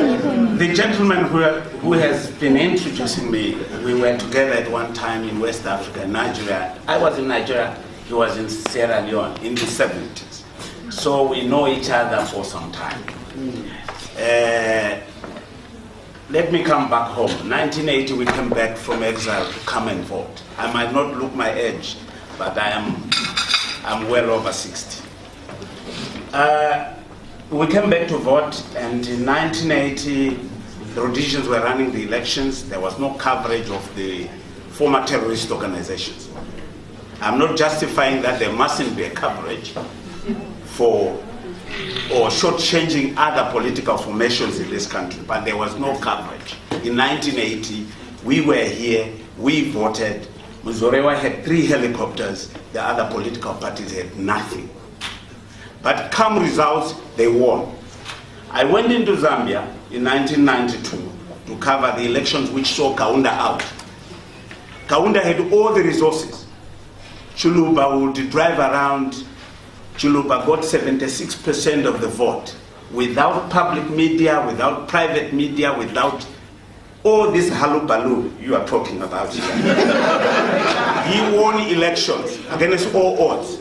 The gentleman who has been introducing me, we were together at one time in West Africa, Nigeria. I was in Nigeria, he was in Sierra Leone in the 70s. So we know each other for some time. Let me come back home. 1980, we came back from exile to come and vote. I might not look my age, but I'm well over 60. We came back to vote, and in 1980, the Rhodesians were running the elections. There was no coverage of the former terrorist organizations. I'm not justifying that there mustn't be a coverage for or shortchanging other political formations in this country, but there was no coverage. In 1980, we were here, we voted. Muzorewa had 3 helicopters, the other political parties had nothing. But come results, they won. I went into Zambia in 1992 to cover the elections which saw Kaunda out. Kaunda had all the resources. Chuluba would drive around. Chuluba got 76% of the vote. Without public media, without private media, without all this halubalu you are talking about here. He won elections against all odds.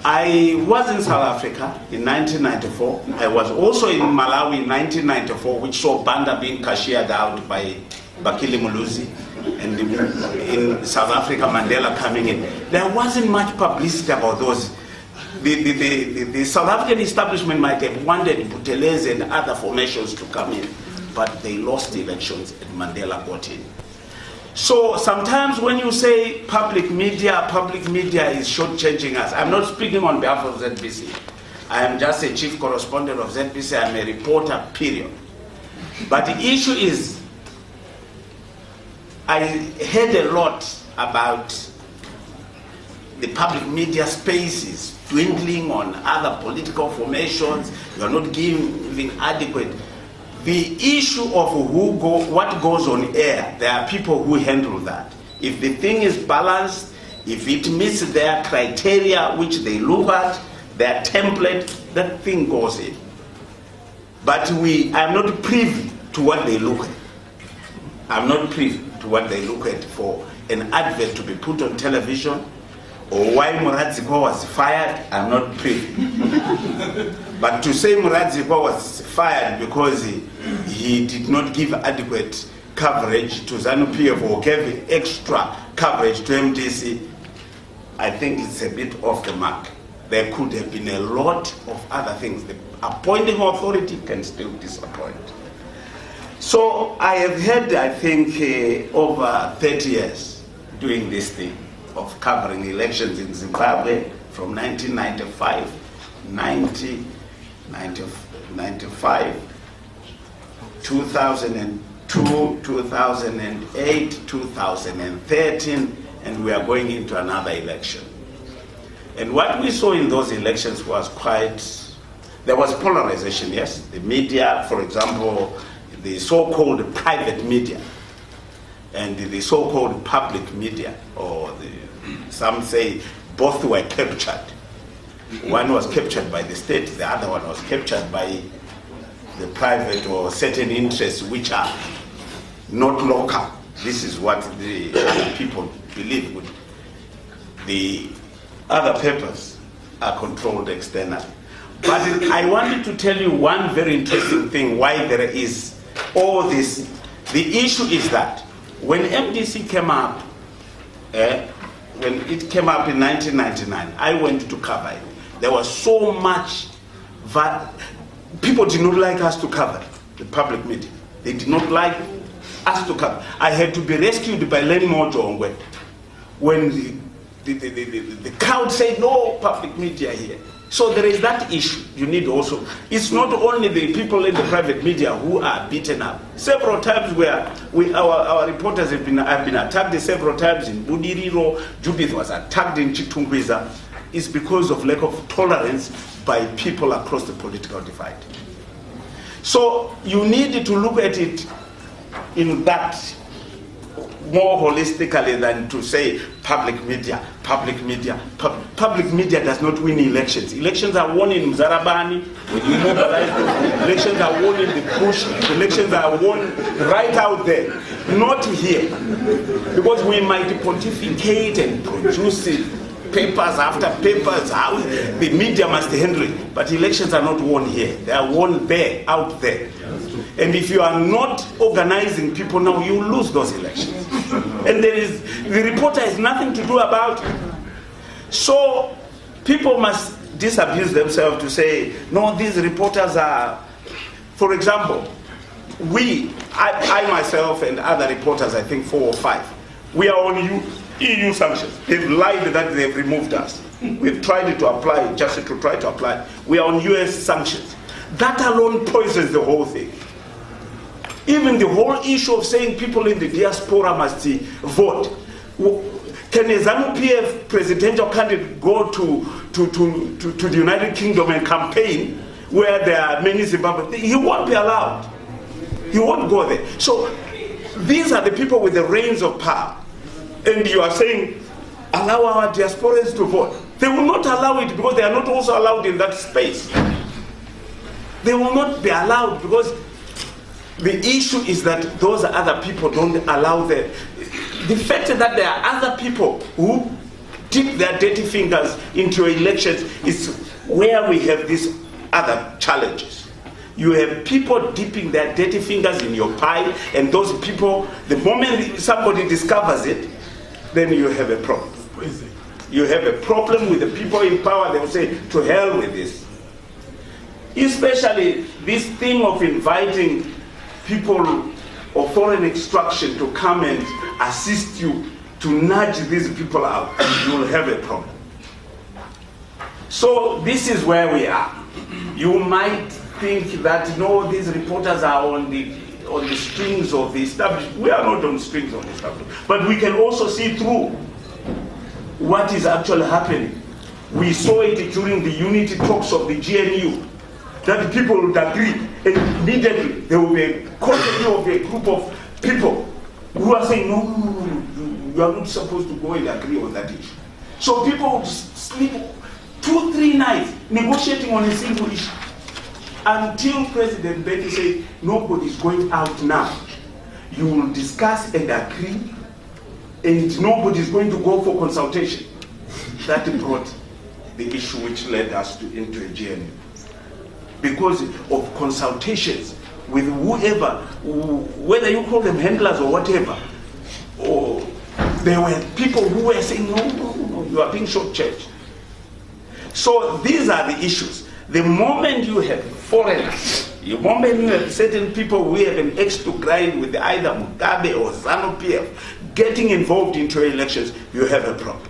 I was in South Africa in 1994. I was also in Malawi in 1994, which saw Banda being cashiered out by Bakili Muluzi, and in South Africa, Mandela coming in. There wasn't much publicity about those. The South African establishment might have wanted Buthelezi and other formations to come in, but they lost the elections and Mandela got in. So sometimes when you say public media is shortchanging us. I'm not speaking on behalf of ZBC. I am just a chief correspondent of ZBC. I'm a reporter, period. But the issue is, I heard a lot about the public media spaces dwindling on other political formations. You are not giving adequate. The issue of what goes on air, there are people who handle that. If the thing is balanced, if it meets their criteria which they look at, their template, that thing goes in. But I'm not privy to what they look at. I'm not privy to what they look at for an advert to be put on television, or why Muradzikwa was fired. I'm not privy. But to say Muradzikwa was fired because he did not give adequate coverage to ZANU-PF or gave extra coverage to MDC, I think it's a bit off the mark. There could have been a lot of other things. The appointing authority can still disappoint. So I have had, I think, over 30 years doing this thing of covering elections in Zimbabwe from 1995, 90, 95, 2002, 2008, 2013, and we are going into another election. And what we saw in those elections was there was polarization, yes. The media, for example, the so-called private media and the so-called public media, or some say both were captured. One was captured by the state, the other one was captured by the private or certain interests which are not local. This is what the other people believe. The other papers are controlled externally. But I wanted to tell you one very interesting thing why there is all this. The issue is that when MDC came up, when it came up in 1999, I went to cover it. There was so much people did not like us to cover the public media. They did not like us to cover. I had to be rescued by Lenny Mojongwe when the crowd said no public media here. So there is that issue. You need also. It's not only the people in the private media who are beaten up. Several times where our reporters have been attacked several times in Budiriro. Judith was attacked in Chitungwiza. It's because of lack of tolerance by people across the political divide. So you need to look at it in that more holistically than to say public media. public media. Public media does not win elections. Elections are won in Mzarabani, when you mobilize them. Elections are won in the bush. Elections are won right out there, not here. Because we might pontificate and produce papers after papers, how the media must handle it. But elections are not won here. They are won there, out there. And if you are not organizing people now, you lose those elections. And the reporter has nothing to do about it. So people must disabuse themselves to say, no, these reporters are, for example, I myself and other reporters, I think 4 or 5, we are on EU sanctions. They've lied that they've removed us. We've tried to apply, just to try to apply. We are on US sanctions. That alone poisons the whole thing. Even the whole issue of saying people in the diaspora must vote. Can a ZANU-PF presidential candidate go to the United Kingdom and campaign where there are many Zimbabweans? He won't be allowed. He won't go there. So these are the people with the reins of power. And you are saying, allow our diasporans to vote. They will not allow it because they are not also allowed in that space. They will not be allowed because the issue is that those other people don't allow them. The fact that there are other people who dip their dirty fingers into elections is where we have these other challenges. You have people dipping their dirty fingers in your pie, and those people, the moment somebody discovers it, then you have a problem. You have a problem with the people in power. They will say, to hell with this. Especially this thing of inviting people of foreign extraction to come and assist you to nudge these people out, you will have a problem. So this is where we are. You might think that no, these reporters are on the strings of the establishment. We are not on strings of the establishment, but we can also see through what is actually happening. We saw it during the unity talks of the GNU, that people would agree, and immediately there will be a colony of a group of people who are saying, no, you are not supposed to go and agree on that issue. So people would sleep 2-3 nights negotiating on a single issue until President Beki said, nobody is going out now. You will discuss and agree, and nobody is going to go for consultation. That brought the issue which led us into a GNU. Because of consultations with whoever, whether you call them handlers or whatever, or there were people who were saying, no, you are being short-changed. So these are the issues. The moment you have foreigners, the moment you have certain people who have an axe to grind with either Mugabe or ZANU-PF getting involved into elections, you have a problem.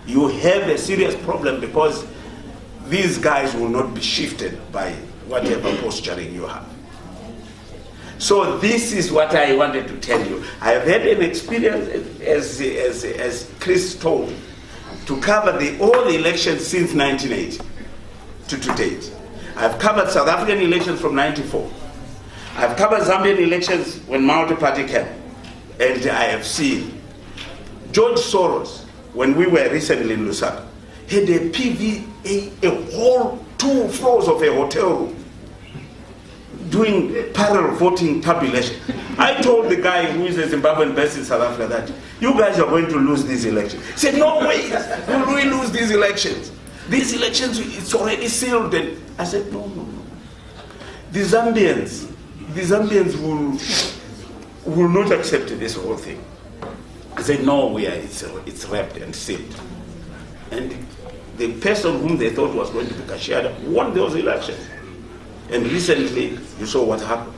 You have a serious problem because these guys will not be shifted by whatever posturing you have. So this is what I wanted to tell you. I have had an experience, as Chris told, to cover all the elections since 1980 to date. I've covered South African elections from 94. I've covered Zambian elections when multi-party came. And I have seen George Soros, when we were recently in Lusaka, had a PVA, a whole 2 floors of a hotel room, doing parallel voting tabulation. I told the guy who is a Zimbabwean based in South Africa that you guys are going to lose these elections. He said, no way, will we lose these elections? These elections, it's already sealed. And I said, no. The Zambians will not accept this whole thing. I said, no, it's wrapped and sealed. And the person whom they thought was going to be Kashiada won those elections. And recently, you saw what happened.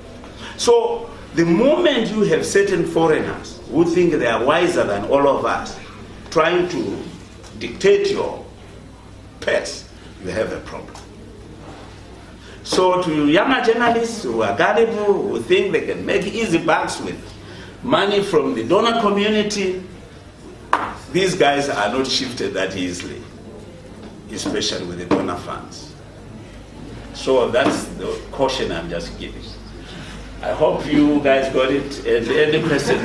So, the moment you have certain foreigners who think they are wiser than all of us, trying to dictate your pace, you have a problem. So, to younger journalists who are gullible, who think they can make easy bucks with money from the donor community, these guys are not shifted that easily, especially with the donor funds. So that's the caution I'm just giving. I hope you guys got it, and any question.